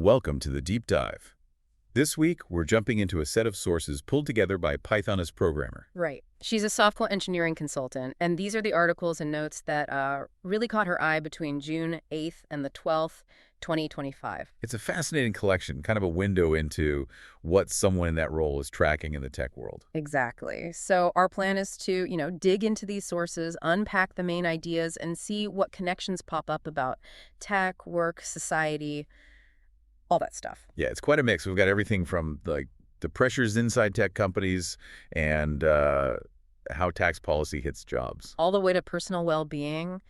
Welcome to the Deep Dive. This week, we're jumping into a set of sources pulled together by Pythonist programmer. Right. She's a software engineering consultant, and these are the articles and notes that really caught her eye between June 8th and the 12th, 2025. It's a fascinating collection, kind of a window into what someone in that role is tracking in the tech world. Exactly. So our plan is to, dig into these sources, unpack the main ideas, and see what connections pop up about tech, work, society, all that stuff. Yeah, it's quite a mix. We've got everything from the pressures inside tech companies and how tax policy hits jobs. All the way to personal well-being,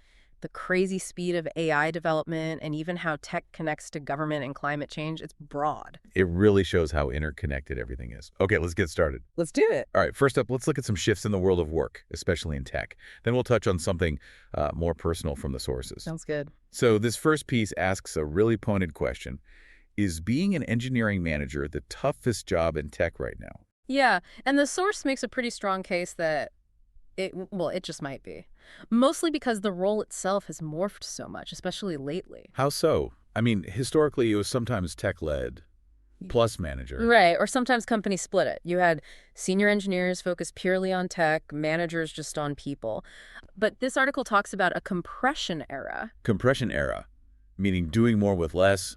the crazy speed of AI development, and even how tech connects to government and climate change. It's broad. It really shows how interconnected everything is. Okay, let's get started. Let's do it. All right, first up, let's look at some shifts in the world of work, especially in tech. Then we'll touch on something more personal from the sources. Sounds good. So this first piece asks a really pointed question. Is being an engineering manager the toughest job in tech right now? Yeah, and the source makes a pretty strong case that it just might be. Mostly because the role itself has morphed so much, especially lately. How so? I mean, historically, it was sometimes tech-led plus manager. Right, or sometimes companies split it. You had senior engineers focused purely on tech, managers just on people. But this article talks about a compression era. Compression era, meaning doing more with less,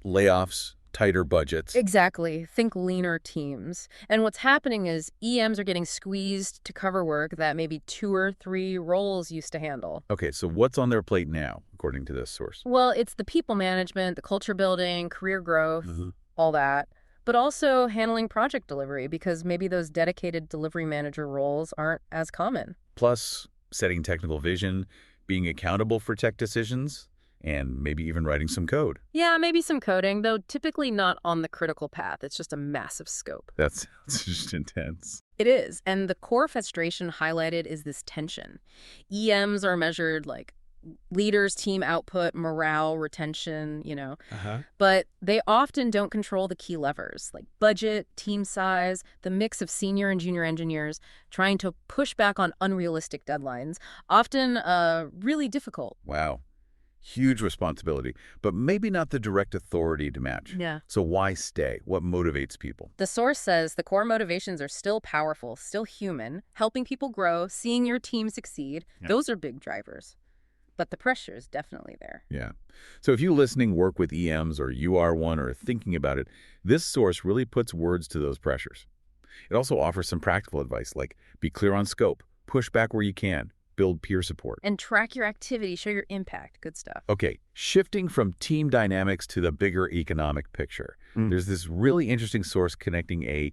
layoffs, tighter budgets. Exactly. Think leaner teams. And what's happening is EMs are getting squeezed to cover work that maybe 2 or 3 roles used to handle. Okay, so what's on their plate now, according to this source? Well, it's the people management, the culture building, career growth, all that. But also handling project delivery, because maybe those dedicated delivery manager roles aren't as common. Plus, setting technical vision, being accountable for tech decisions, and maybe even writing some code. Yeah, maybe some coding, though typically not on the critical path. It's just a massive scope. That sounds just intense. It is, and the core frustration highlighted is this tension. EMs are measured like leaders, team output, morale, retention, but they often don't control the key levers like budget, team size, the mix of senior and junior engineers trying to push back on unrealistic deadlines, often really difficult. Wow. Huge responsibility, but maybe not the direct authority to match. Yeah. So why stay? What motivates people? The source says the core motivations are still powerful, still human, helping people grow, seeing your team succeed. Yeah. Those are big drivers. But the pressure is definitely there. Yeah. So if you listening work with EMs or you are one or thinking about it, this source really puts words to those pressures. It also offers some practical advice like be clear on scope, push back where you can, build peer support. And track your activity, show your impact. Good stuff. Okay, shifting from team dynamics to the bigger economic picture. There's this really interesting source connecting a,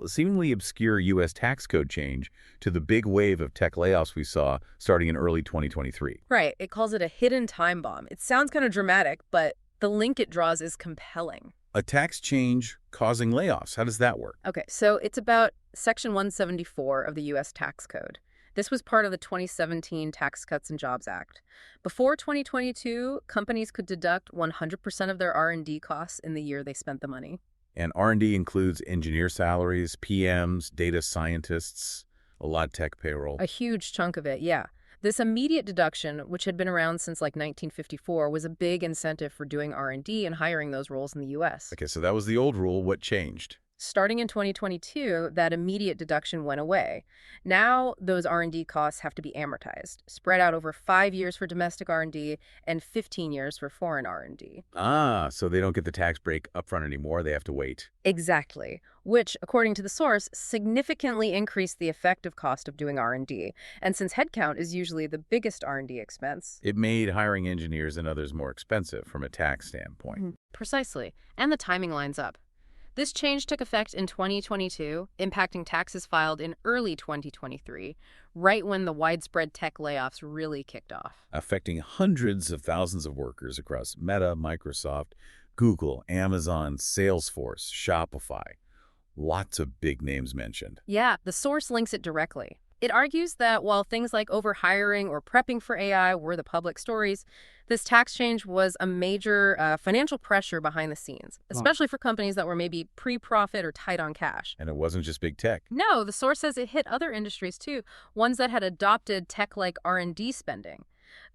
seemingly obscure U.S. tax code change to the big wave of tech layoffs we saw starting in early 2023. Right. It calls it a hidden time bomb. It sounds kind of dramatic, but the link it draws is compelling. A tax change causing layoffs. How does that work? Okay, so it's about Section 174 of the U.S. tax code. This was part of the 2017 Tax Cuts and Jobs Act. Before 2022, companies could deduct 100% of their R&D costs in the year they spent the money. And R&D includes engineer salaries, PMs, data scientists, a lot of tech payroll. A huge chunk of it, yeah. This immediate deduction, which had been around since like 1954, was a big incentive for doing R&D and hiring those roles in the U.S. Okay, so that was the old rule. What changed? Starting in 2022, that immediate deduction went away. Now, those R&D costs have to be amortized, spread out over 5 years for domestic R&D and 15 years for foreign R&D. Ah, so they don't get the tax break upfront anymore. They have to wait. Exactly, which, according to the source, significantly increased the effective cost of doing R&D. And since headcount is usually the biggest R&D expense, it made hiring engineers and others more expensive from a tax standpoint. Precisely, and the timing lines up. This change took effect in 2022, impacting taxes filed in early 2023, right when the widespread tech layoffs really kicked off. Affecting hundreds of thousands of workers across Meta, Microsoft, Google, Amazon, Salesforce, Shopify. Lots of big names mentioned. Yeah, the source links it directly. It argues that while things like overhiring or prepping for AI were the public stories, this tax change was a major financial pressure behind the scenes, especially for companies that were maybe pre-profit or tight on cash. And it wasn't just big tech. No, the source says it hit other industries too, ones that had adopted tech-like R&D spending.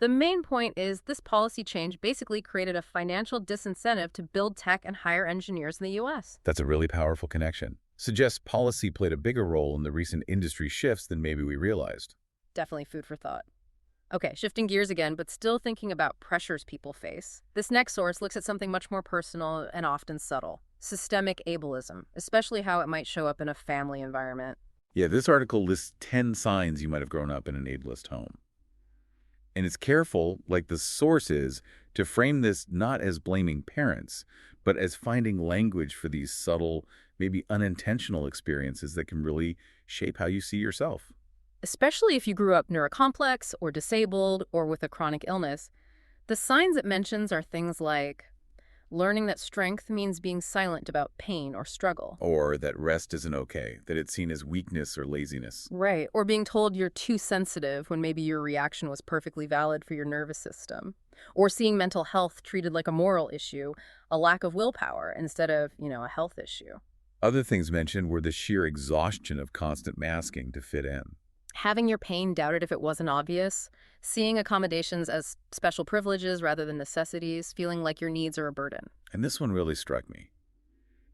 The main point is this policy change basically created a financial disincentive to build tech and hire engineers in the U.S. That's a really powerful connection. Suggests policy played a bigger role in the recent industry shifts than maybe we realized. Definitely food for thought. Okay, shifting gears again, but still thinking about pressures people face. This next source looks at something much more personal and often subtle. Systemic ableism, especially how it might show up in a family environment. Yeah, this article lists 10 signs you might have grown up in an ableist home. And it's careful, like the source is, to frame this not as blaming parents, but as finding language for these subtle, maybe unintentional experiences that can really shape how you see yourself. Especially if you grew up neurocomplex or disabled or with a chronic illness, the signs it mentions are things like learning that strength means being silent about pain or struggle. Or that rest isn't okay, that it's seen as weakness or laziness. Right, or being told you're too sensitive when maybe your reaction was perfectly valid for your nervous system. Or seeing mental health treated like a moral issue, a lack of willpower instead of, a health issue. Other things mentioned were the sheer exhaustion of constant masking to fit in. Having your pain doubted if it wasn't obvious, seeing accommodations as special privileges rather than necessities, feeling like your needs are a burden. And this one really struck me.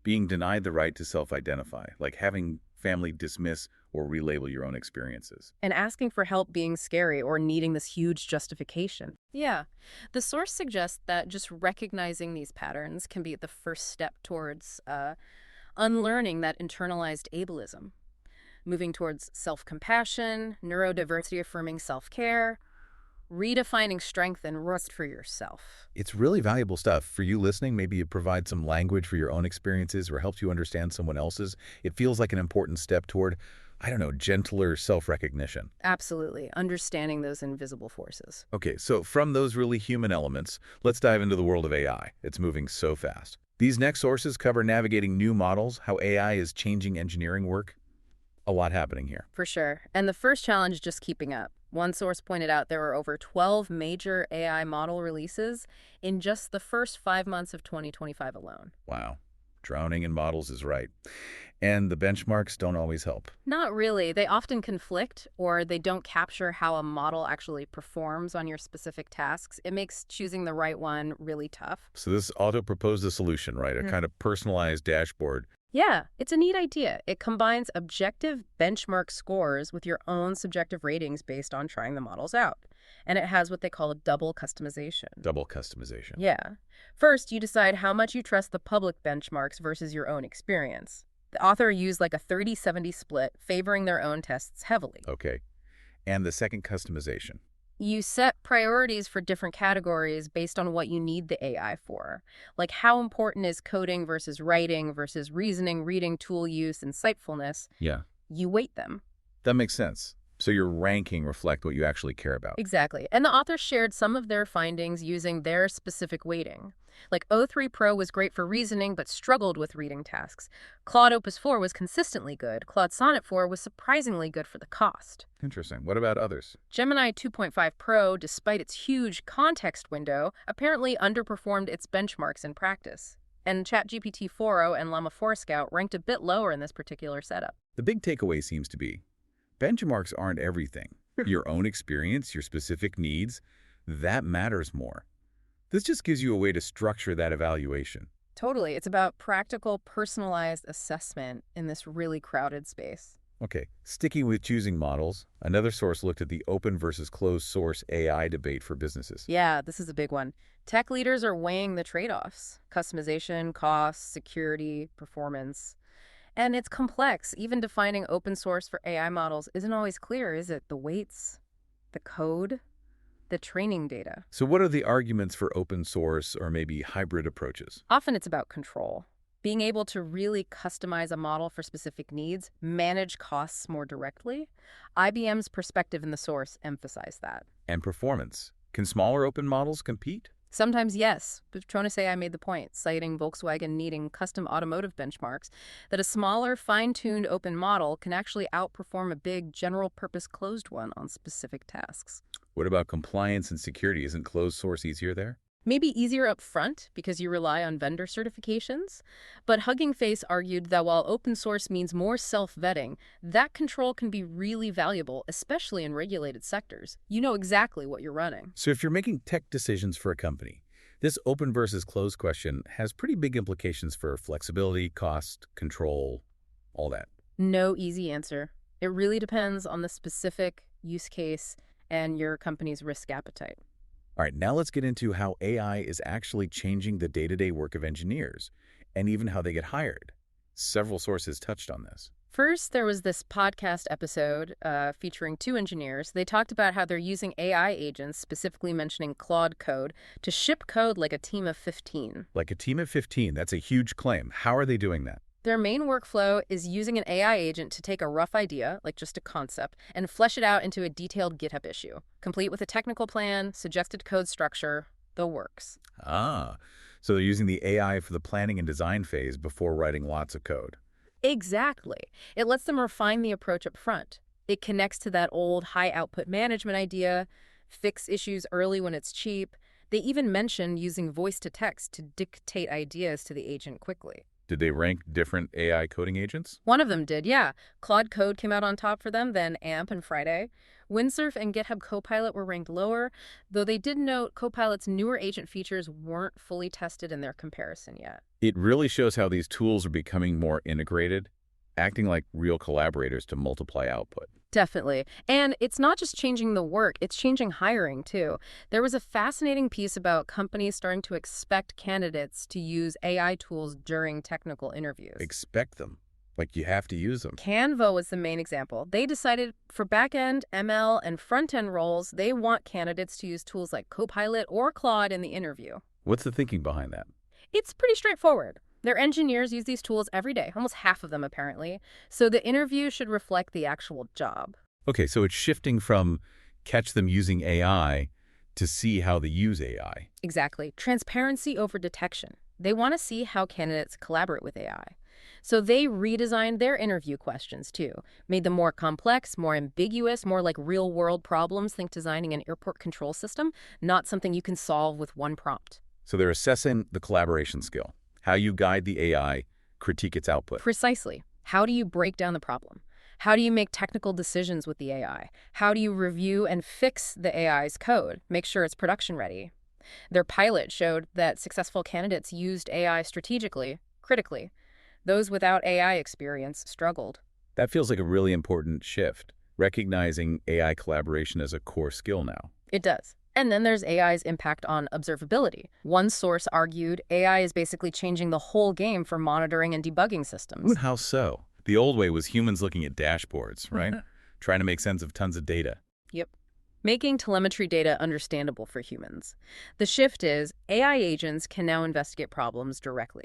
Being denied the right to self-identify, like having family dismiss or relabel your own experiences. And asking for help being scary or needing this huge justification. Yeah. The source suggests that just recognizing these patterns can be the first step towards unlearning that internalized ableism. Moving towards self-compassion, neurodiversity affirming self-care, redefining strength and rest for yourself. It's really valuable stuff. For you listening, maybe it provides some language for your own experiences or helps you understand someone else's. It feels like an important step toward, gentler self-recognition. Absolutely. Understanding those invisible forces. Okay, so from those really human elements, let's dive into the world of AI. It's moving so fast. These next sources cover navigating new models, how AI is changing engineering work. A lot happening here. For sure. And the first challenge, just keeping up. One source pointed out there were over 12 major AI model releases in just the first 5 months of 2025 alone. Wow. Drowning in models is right. And the benchmarks don't always help. Not really. They often conflict, or they don't capture how a model actually performs on your specific tasks. It makes choosing the right one really tough. So this auto proposed a solution, right? A kind of personalized dashboard. Yeah, it's a neat idea. It combines objective benchmark scores with your own subjective ratings based on trying the models out. And it has what they call a double customization. Double customization. Yeah. First, you decide how much you trust the public benchmarks versus your own experience. The author used like a 30-70 split, favoring their own tests heavily. Okay. And the second customization. You set priorities for different categories based on what you need the AI for. Like how important is coding versus writing versus reasoning, reading, tool use, insightfulness. Yeah. You weight them. That makes sense. So your ranking reflect what you actually care about. Exactly. And the author shared some of their findings using their specific weighting. Like O3 Pro was great for reasoning but struggled with reading tasks. Claude Opus 4 was consistently good. Claude Sonnet 4 was surprisingly good for the cost. Interesting. What about others? Gemini 2.5 Pro, despite its huge context window, apparently underperformed its benchmarks in practice. And ChatGPT 4o and Llama 4 Scout ranked a bit lower in this particular setup. The big takeaway seems to be, benchmarks aren't everything. Your own experience, your specific needs, that matters more. This just gives you a way to structure that evaluation. Totally. It's about practical, personalized assessment in this really crowded space. Okay, sticking with choosing models, another source looked at the open versus closed source AI debate for businesses. Yeah, this is a big one. Tech leaders are weighing the trade-offs: customization, cost, security, performance. And it's complex. Even defining open source for AI models isn't always clear, is it? The weights, the code, the training data. So what are the arguments for open source or maybe hybrid approaches? Often it's about control. Being able to really customize a model for specific needs, manage costs more directly. IBM's perspective in the source emphasized that. And performance. Can smaller open models compete? Sometimes, yes. Petronas AI made the point, citing Volkswagen needing custom automotive benchmarks, that a smaller, fine-tuned open model can actually outperform a big, general-purpose closed one on specific tasks. What about compliance and security? Isn't closed source easier there? Maybe easier up front because you rely on vendor certifications. But Hugging Face argued that while open source means more self-vetting, that control can be really valuable, especially in regulated sectors. You know exactly what you're running. So if you're making tech decisions for a company, this open versus closed question has pretty big implications for flexibility, cost, control, all that. No easy answer. It really depends on the specific use case and your company's risk appetite. All right, now let's get into how AI is actually changing the day-to-day work of engineers and even how they get hired. Several sources touched on this. First, there was this podcast episode featuring two engineers. They talked about how they're using AI agents, specifically mentioning Claude Code, to ship code like a team of 15. Like a team of 15, that's a huge claim. How are they doing that? Their main workflow is using an AI agent to take a rough idea, like just a concept, and flesh it out into a detailed GitHub issue, complete with a technical plan, suggested code structure, the works. Ah, so they're using the AI for the planning and design phase before writing lots of code. Exactly. It lets them refine the approach up front. It connects to that old high-output management idea, fix issues early when it's cheap. They even mentioned using voice-to-text to dictate ideas to the agent quickly. Did they rank different AI coding agents? One of them did, yeah. Claude Code came out on top for them, then AMP and Friday. Windsurf and GitHub Copilot were ranked lower, though they did note Copilot's newer agent features weren't fully tested in their comparison yet. It really shows how these tools are becoming more integrated, acting like real collaborators to multiply output. Definitely. And it's not just changing the work, it's changing hiring, too. There was a fascinating piece about companies starting to expect candidates to use AI tools during technical interviews. Expect them. Like you have to use them. Canva was the main example. They decided for back-end, ML, and front-end roles, they want candidates to use tools like Copilot or Claude in the interview. What's the thinking behind that? It's pretty straightforward. Their engineers use these tools every day, almost half of them apparently, so the interview should reflect the actual job. Okay, so it's shifting from catch them using AI to see how they use AI. Exactly. Transparency over detection. They want to see how candidates collaborate with AI. So they redesigned their interview questions too, made them more complex, more ambiguous, more like real-world problems. Think designing an airport control system, not something you can solve with one prompt. So they're assessing the collaboration skill, how you guide the AI, critique its output. Precisely. How do you break down the problem? How do you make technical decisions with the AI? How do you review and fix the AI's code, make sure it's production ready? Their pilot showed that successful candidates used AI strategically, critically. Those without AI experience struggled. That feels like a really important shift, recognizing AI collaboration as a core skill now. It does. And then there's AI's impact on observability. One source argued AI is basically changing the whole game for monitoring and debugging systems. How so? The old way was humans looking at dashboards, right? Trying to make sense of tons of data. Yep. Making telemetry data understandable for humans. The shift is AI agents can now investigate problems directly.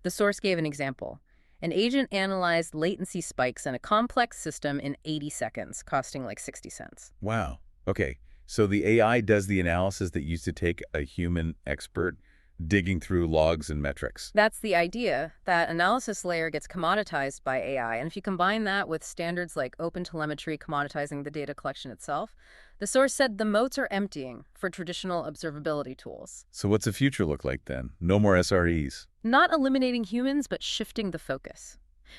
The source gave an example. An agent analyzed latency spikes in a complex system in 80 seconds, costing like 60 cents. Wow. Okay. So the AI does the analysis that used to take a human expert digging through logs and metrics. That's the idea. That analysis layer gets commoditized by AI, and if you combine that with standards like OpenTelemetry commoditizing the data collection itself, the source said the moats are emptying for traditional observability tools. So what's the future look like then? No more SREs. Not eliminating humans, but shifting the focus.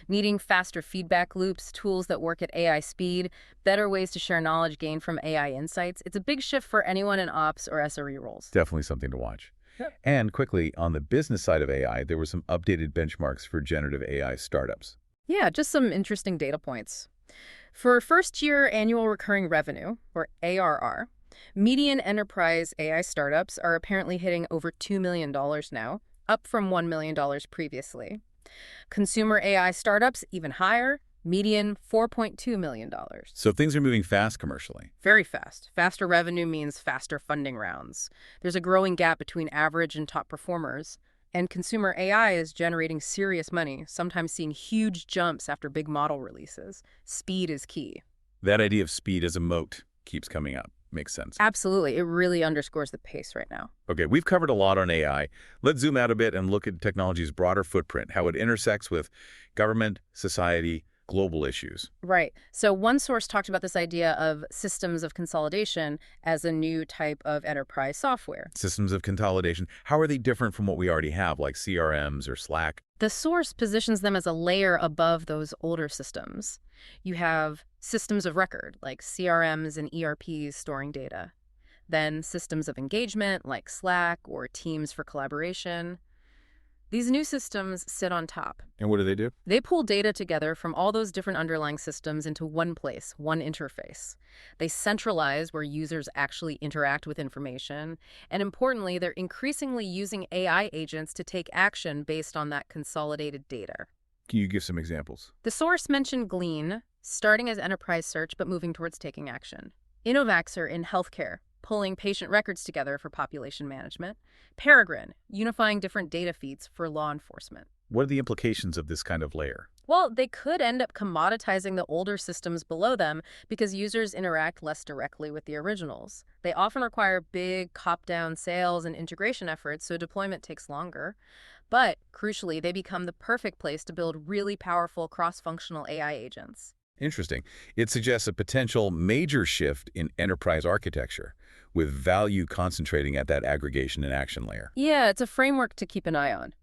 Needing faster feedback loops, tools that work at AI speed, better ways to share knowledge gained from AI insights. It's a big shift for anyone in ops or SRE roles. Definitely something to watch. Yep. And quickly, on the business side of AI, there were some updated benchmarks for generative AI startups. Yeah, just some interesting data points. For first-year annual recurring revenue, or ARR, median enterprise AI startups are apparently hitting over $2 million now, up from $1 million previously. Consumer AI startups, even higher, median $4.2 million. So things are moving fast commercially. Very fast. Faster revenue means faster funding rounds. There's a growing gap between average and top performers, and consumer AI is generating serious money, sometimes seeing huge jumps after big model releases. Speed is key. That idea of speed as a moat keeps coming up. Makes sense. Absolutely. It really underscores the pace right now. Okay, we've covered a lot on AI. Let's zoom out a bit and look at technology's broader footprint, how it intersects with government, society, global issues. Right. So one source talked about this idea of systems of consolidation as a new type of enterprise software. Systems of consolidation, how are they different from what we already have, like CRMs or Slack? The source positions them as a layer above those older systems. You have systems of record, like CRMs and ERPs storing data. Then systems of engagement, like Slack or Teams for collaboration. These new systems sit on top. And what do? They pull data together from all those different underlying systems into one place, one interface. They centralize where users actually interact with information. And importantly, they're increasingly using AI agents to take action based on that consolidated data. Can you give some examples? The source mentioned Glean, starting as enterprise search but moving towards taking action. Innovaxer in healthcare, pulling patient records together for population management. Peregrine, unifying different data feeds for law enforcement. What are the implications of this kind of layer? Well, they could end up commoditizing the older systems below them because users interact less directly with the originals. They often require big top-down sales and integration efforts, so deployment takes longer. But, crucially, they become the perfect place to build really powerful cross-functional AI agents. Interesting. It suggests a potential major shift in enterprise architecture, with value concentrating at that aggregation and action layer. Yeah, it's a framework to keep an eye on.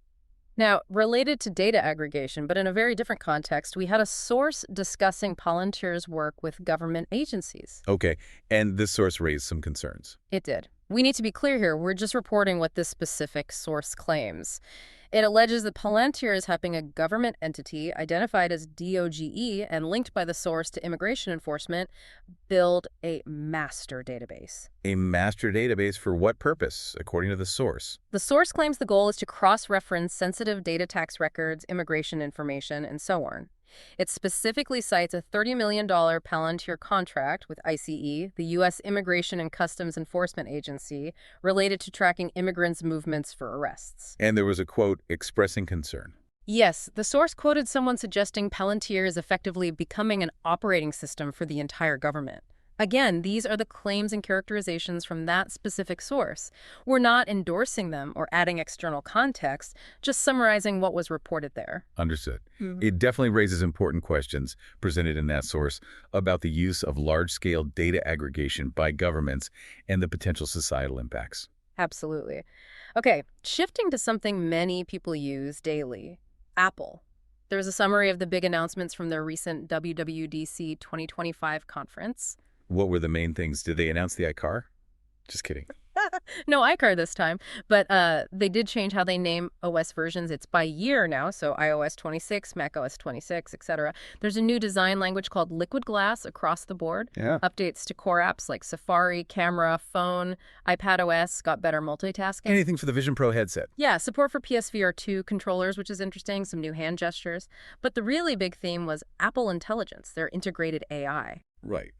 Now, related to data aggregation, but in a very different context, we had a source discussing Palantir's work with government agencies. Okay, and this source raised some concerns. It did. We need to be clear here. We're just reporting what this specific source claims. It alleges that Palantir is helping a government entity identified as DOGE and linked by the source to immigration enforcement build a master database. A master database for what purpose, according to the source? The source claims the goal is to cross-reference sensitive data tax records, immigration information, and so on. It specifically cites a $30 million Palantir contract with ICE, the U.S. Immigration and Customs Enforcement Agency, related to tracking immigrants' movements for arrests. And there was a quote expressing concern. Yes, the source quoted someone suggesting Palantir is effectively becoming an operating system for the entire government. Again, these are the claims and characterizations from that specific source. We're not endorsing them or adding external context, just summarizing what was reported there. Understood. It definitely raises important questions presented in that source about the use of large-scale data aggregation by governments and the potential societal impacts. Absolutely. Okay, shifting to something many people use daily, Apple. There's a summary of the big announcements from their recent WWDC 2025 conference. What were the main things? Did they announce the iCar? Just kidding. No iCar this time, but they did change how they name OS versions. It's by year now, so iOS 26, macOS 26, etc. There's a new design language called Liquid Glass across the board. Yeah. Updates to core apps like Safari, Camera, Phone, iPadOS got better multitasking. Anything for the Vision Pro headset. Yeah, support for PSVR2 controllers, which is interesting, some new hand gestures. But the really big theme was Apple Intelligence, their integrated AI. Right.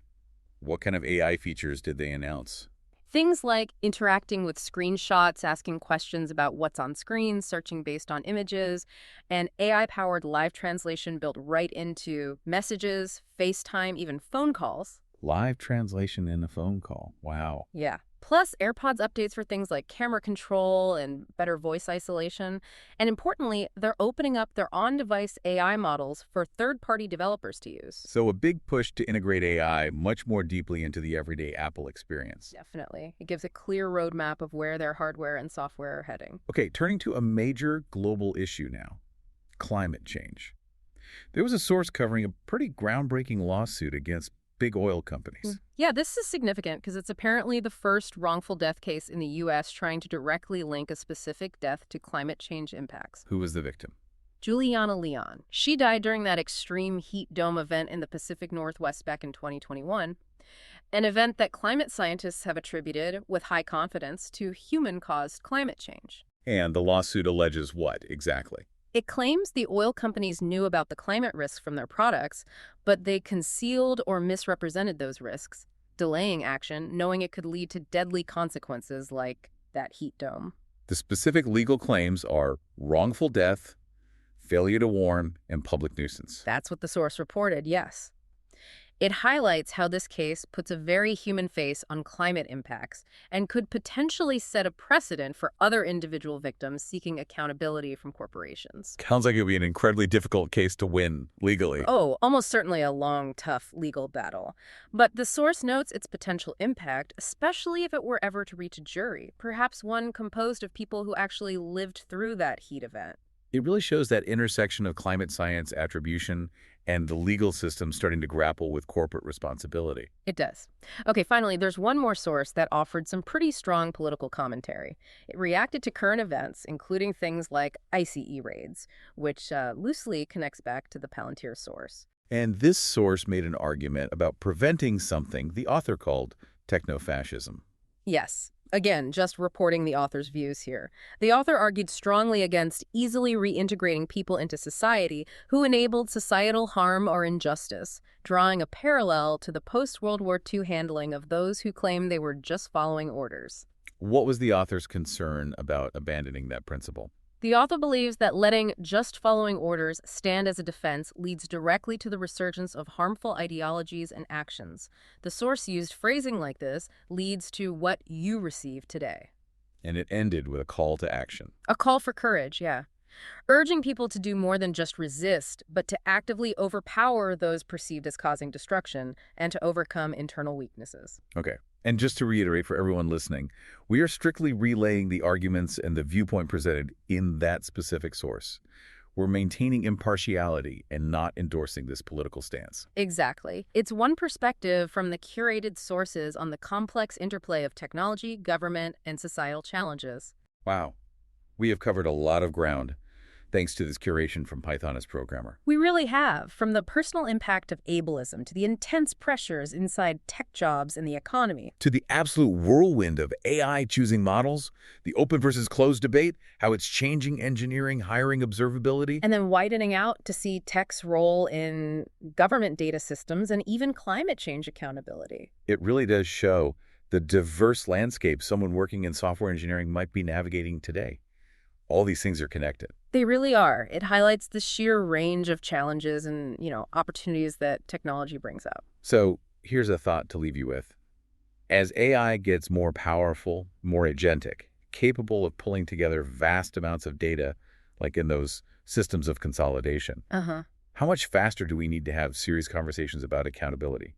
What kind of AI features did they announce? Things like interacting with screenshots, asking questions about what's on screen, searching based on images, and AI-powered live translation built right into messages, FaceTime, even phone calls. Live translation in a phone call. Wow. Yeah. Plus AirPods updates for things like camera control and better voice isolation. And importantly, they're opening up their on-device AI models for third-party developers to use. So a big push to integrate AI much more deeply into the everyday Apple experience. Definitely. It gives a clear roadmap of where their hardware and software are heading. Okay, turning to a major global issue now, climate change. There was a source covering a pretty groundbreaking lawsuit against big oil companies. Yeah, this is significant because it's apparently the first wrongful death case in the U.S. trying to directly link a specific death to climate change impacts. Who was the victim? Juliana Leon. She died during that extreme heat dome event in the Pacific Northwest back in 2021, an event that climate scientists have attributed, with high confidence, to human-caused climate change. And the lawsuit alleges what exactly? It claims the oil companies knew about the climate risks from their products, but they concealed or misrepresented those risks, delaying action, knowing it could lead to deadly consequences like that heat dome. The specific legal claims are wrongful death, failure to warn, and public nuisance. That's what the source reported, yes. It highlights how this case puts a very human face on climate impacts and could potentially set a precedent for other individual victims seeking accountability from corporations. Sounds like it would be an incredibly difficult case to win legally. Oh, almost certainly a long, tough legal battle. But the source notes its potential impact, especially if it were ever to reach a jury, perhaps one composed of people who actually lived through that heat event. It really shows that intersection of climate science attribution and the legal system starting to grapple with corporate responsibility. It does. Okay, finally, there's one more source that offered some pretty strong political commentary. It reacted to current events, including things like ICE raids, which loosely connects back to the Palantir source. And this source made an argument about preventing something the author called technofascism. Yes. Again, just reporting the author's views here. The author argued strongly against easily reintegrating people into society who enabled societal harm or injustice, drawing a parallel to the post-World War II handling of those who claim they were just following orders. What was the author's concern about abandoning that principle? The author believes that letting just following orders stand as a defense leads directly to the resurgence of harmful ideologies and actions. The source used phrasing like this leads to what you receive today. And it ended with a call to action. A call for courage, yeah. Urging people to do more than just resist, but to actively overpower those perceived as causing destruction and to overcome internal weaknesses. Okay. And just to reiterate for everyone listening, we are strictly relaying the arguments and the viewpoint presented in that specific source. We're maintaining impartiality and not endorsing this political stance. Exactly. It's one perspective from the curated sources on the complex interplay of technology, government, and societal challenges. Wow. We have covered a lot of ground, thanks to this curation from Python as Programmer. We really have, from the personal impact of ableism to the intense pressures inside tech jobs and the economy. To the absolute whirlwind of AI choosing models, the open versus closed debate, how it's changing engineering, hiring observability. And then widening out to see tech's role in government data systems and even climate change accountability. It really does show the diverse landscape someone working in software engineering might be navigating today. All these things are connected. They really are. It highlights the sheer range of challenges and, opportunities that technology brings up. So here's a thought to leave you with. As AI gets more powerful, more agentic, capable of pulling together vast amounts of data, like in those systems of consolidation, how much faster do we need to have serious conversations about accountability,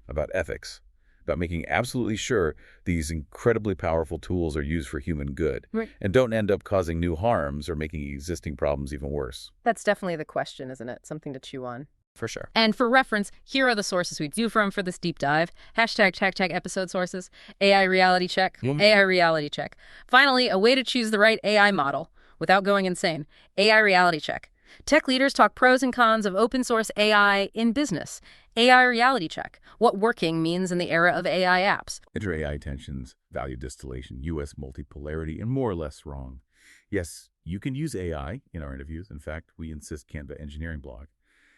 about ethics, about making absolutely sure these incredibly powerful tools are used for human good and don't end up causing new harms or making existing problems even worse? That's definitely the question, isn't it? Something to chew on. For sure. And for reference, here are the sources we do from for this deep dive. #tech episode sources. AI reality check. AI reality check. Finally, a way to choose the right AI model without going insane. AI reality check. Tech leaders talk pros and cons of open source AI in business. AI reality check. What working means in the era of AI apps. Inter-AI tensions, value distillation, U.S. multipolarity, and more or less wrong. Yes, you can use AI in our interviews. In fact, we insist Canva engineering blog.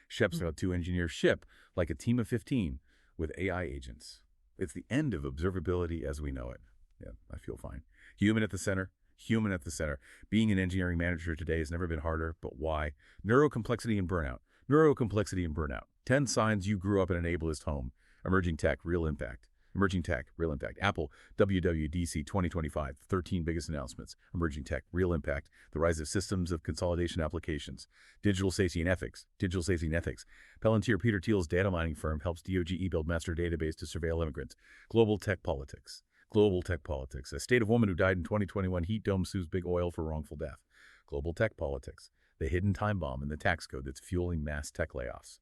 Shep's how to engineer ship like a team of 15 with AI agents. It's the end of observability as we know it. Yeah, I feel fine. Human at the center. Human at the center. Being an engineering manager today has never been harder, but why? Neurocomplexity and burnout. Neurocomplexity and burnout. 10 signs you grew up in an ableist home. Emerging tech, real impact. Emerging tech, real impact. Apple, WWDC 2025, 13 biggest announcements. Emerging tech, real impact. The rise of systems of consolidation applications. Digital safety and ethics. Digital safety and ethics. Palantir Peter Thiel's data mining firm helps DOGE build master database to surveil immigrants. Global tech politics. Global tech politics. A state of woman who died in 2021 heat dome sues big oil for wrongful death. Global tech politics. The hidden time bomb in the tax code that's fueling mass tech layoffs.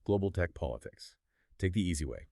Global tech politics. Take the easy way.